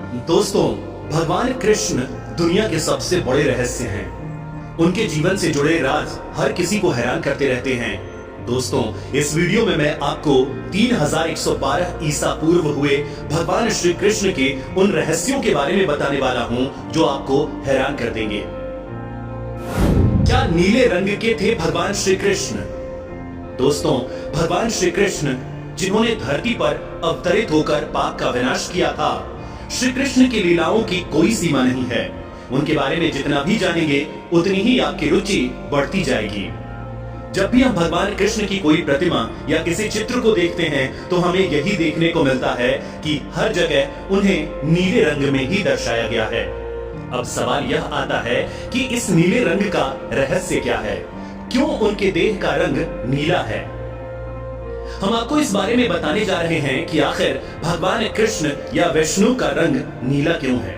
दोस्तों, भगवान कृष्ण दुनिया के सबसे बड़े रहस्य हैं। उनके जीवन से जुड़े राज हर किसी को हैरान करते रहते हैं। दोस्तों, इस वीडियो में मैं आपको 3112 ईसा पूर्व हुए भगवान श्री कृष्ण के उन रहस्यों के बारे में बताने वाला हूं जो आपको हैरान कर देंगे। क्या नीले रंग के थे भगवान श्री कृष्ण? दोस्तों, भगवान श्री कृष्ण जिन्होंने धरती पर अवतरित होकर पाप का विनाश किया था, श्री कृष्ण की लीलाओं की कोई सीमा नहीं है। उनके बारे में जितना भी जानेंगे उतनी ही आपकी रुचि बढ़ती जाएगी। जब भी हम भगवान कृष्ण की कोई प्रतिमा या किसी चित्र को देखते हैं तो हमें यही देखने को मिलता है कि हर जगह उन्हें नीले रंग में ही दर्शाया गया है। अब सवाल यह आता है कि इस नीले रंग का रहस्य क्या है? क्यों उनके देह का रंग नीला है? हम आपको इस बारे में बताने जा रहे हैं कि आखिर भगवान कृष्ण या विष्णु का रंग नीला क्यों है।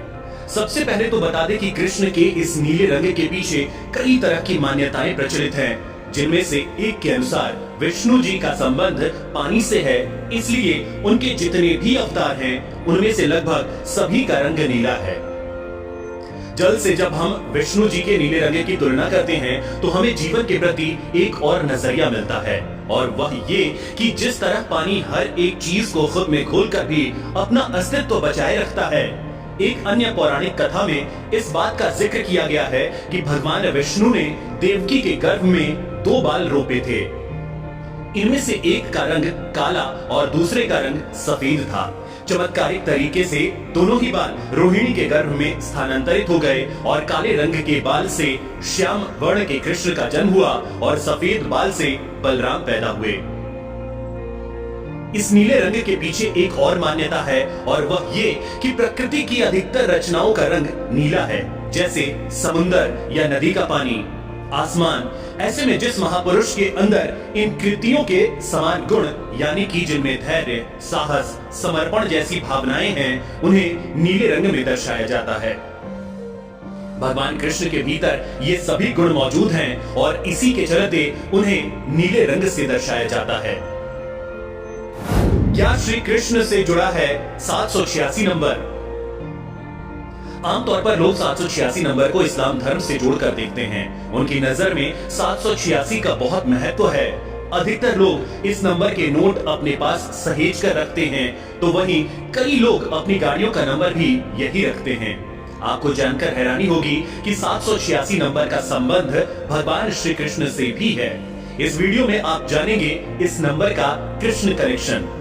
सबसे पहले तो बता दें कि कृष्ण के इस नीले रंग के पीछे कई तरह की मान्यताएं प्रचलित हैं, जिनमें से एक के अनुसार विष्णु जी का संबंध पानी से है, इसलिए उनके जितने भी अवतार हैं उनमें से लगभग सभी का रंग नीला है। जल से जब हम विष्णु जी के नीले रंग की तुलना करते हैं तो हमें जीवन के प्रति एक और नजरिया मिलता है, और वह ये कि जिस तरह पानी हर एक चीज को खुद में घोलकर भी अपना अस्तित्व बचाए रखता है, एक अन्य पौराणिक कथा में इस बात का जिक्र किया गया है कि भगवान विष्णु ने देवकी के गर्भ में 2 बाल रोपे थे। इनमें से एक का रंग काला और दूसरे का रंग सफेद था। चमत्कारिक तरीके से दोनों ही बाल रोहिणी के गर्भ में स्थानांतरित हो गए और काले रंग के बाल से श्याम वर्ण के कृष्ण का जन्म हुआ और सफेद बाल से बलराम पैदा हुए। इस नीले रंग के पीछे एक और मान्यता है, और वह ये कि प्रकृति की अधिकतर रचनाओं का रंग नीला है, जैसे समुद्र या नदी का पानी, आसमान। ऐसे में जिस महापुरुष के अंदर इन कृतियों के समान गुण यानी कि जिनमें धैर्य, साहस, समर्पण जैसी भावनाएं हैं, उन्हें नीले रंग में दर्शाया जाता है। भगवान कृष्ण के भीतर ये सभी गुण मौजूद हैं और इसी के चलते उन्हें नीले रंग से दर्शाया जाता है। क्या श्री कृष्ण से जुड़ा है 786 नंबर? आमतौर पर लोग 786 नंबर को इस्लाम धर्म से जोड़कर देखते हैं। उनकी नजर में 786 का बहुत महत्व है। अधिकतर लोग इस नंबर के नोट अपने पास सहेज कर रखते हैं, तो वहीं कई लोग अपनी गाड़ियों का नंबर भी यही रखते हैं। आपको जानकर हैरानी होगी कि 786 नंबर का संबंध भगवान श्री कृष्ण से भी है। इस वीडियो में आप जानेंगे इस नंबर का कृष्ण कनेक्शन।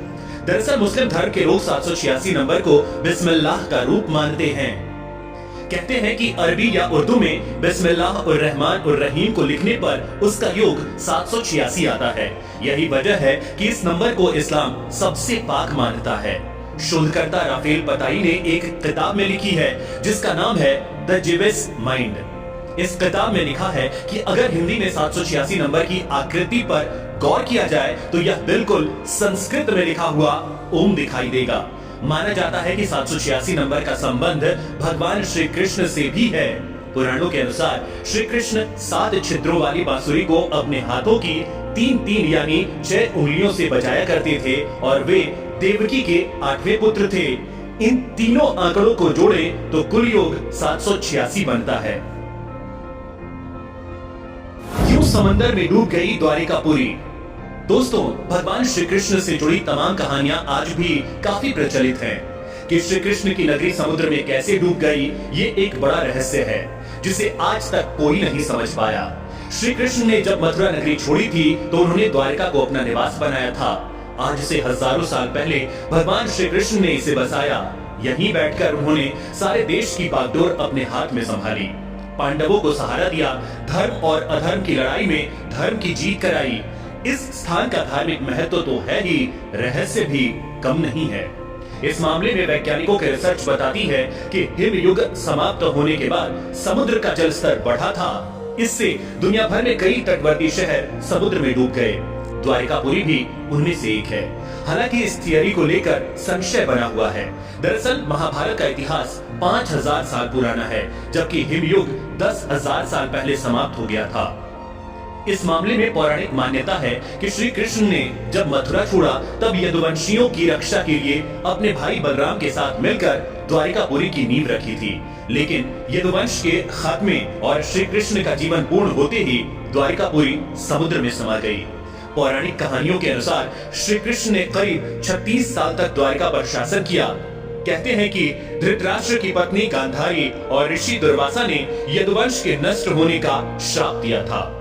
दरअसल मुस्लिम धर्म के लोग 786 नंबर को बिस्मिल्लाह का रूप मानते हैं। कहते हैं कि अरबी या उर्दू में बिस्मिल्लाहिर्रहमानिर्रहीम को लिखने पर उसका योग 786 आता है। यही वजह है कि इस नंबर को इस्लाम सबसे पाक मानता है। शोधकर्ता राफेल पताई ने एक किताब में लिखी है जिसका नाम है द जिविस माइंड। इस किताब में लिखा है कि अगर हिंदी में 786 नंबर की आकृति पर गौर किया जाए तो यह बिल्कुल संस्कृत में लिखा हुआ ओम दिखाई देगा। माना जाता है कि 786 नंबर का संबंध भगवान श्री कृष्ण से भी है। पुराणों के अनुसार श्री कृष्ण 7 छिद्रों वाली बांसुरी को अपने हाथों की 3-3 यानी 6 उंगलियों से बजाया करते थे, और वे देवकी के 8वें पुत्र थे। इन तीनों आंकड़ों को जोड़े तो कुल योग 786 बनता है। क्यों समंदर में डूब गई द्वारिकापुरी? दोस्तों, भगवान श्री कृष्ण से जुड़ी तमाम कहानियां आज भी काफी प्रचलित हैं। कि श्री कृष्ण की नगरी समुद्र में कैसे डूब गई, ये एक बड़ा रहस्य है जिसे आज तक कोई नहीं समझ पाया। श्री कृष्ण ने जब मथुरा नगरी छोड़ी थी तो उन्होंने द्वारका को अपना निवास बनाया था। आज से हजारों साल पहले भगवान श्री कृष्ण ने इसे बसाया। यहीं बैठकर उन्होंने सारे देश की बागडोर अपने हाथ में संभाली, पांडवों को सहारा दिया, धर्म और अधर्म की लड़ाई में धर्म की जीत कराई। इस स्थान का धार्मिक महत्व तो है ही, रहस्य भी कम नहीं है। इस मामले में वैज्ञानिकों की रिसर्च बताती है कि हिम युग समाप्त होने के बाद समुद्र का जल स्तर बढ़ा था। इससे दुनिया भर में कई तटवर्ती शहर समुद्र में डूब गए। द्वारिकापुरी भी उनमें से एक है। हालांकि इस थियरी को लेकर संशय बना हुआ है। दरअसल महाभारत का इतिहास 5000 साल पुराना है, जबकि हिम युग 10,000 साल पहले समाप्त हो गया था। इस मामले में पौराणिक मान्यता है कि श्री कृष्ण ने जब मथुरा छोड़ा तब यदुवंशियों की रक्षा के लिए अपने भाई बलराम के साथ मिलकर द्वारिकापुरी की नींव रखी थी। लेकिन यदुवंश के खात्मे और श्री कृष्ण का जीवन पूर्ण होते ही द्वारिकापुरी समुद्र में समा गई। पौराणिक कहानियों के अनुसार श्री कृष्ण ने करीब 36 साल तक द्वारिका पर शासन किया। कहते हैं कि धृतराष्ट्र की पत्नी गांधारी और ऋषि दुर्वासा ने यदुवंश के नष्ट होने का श्राप दिया था।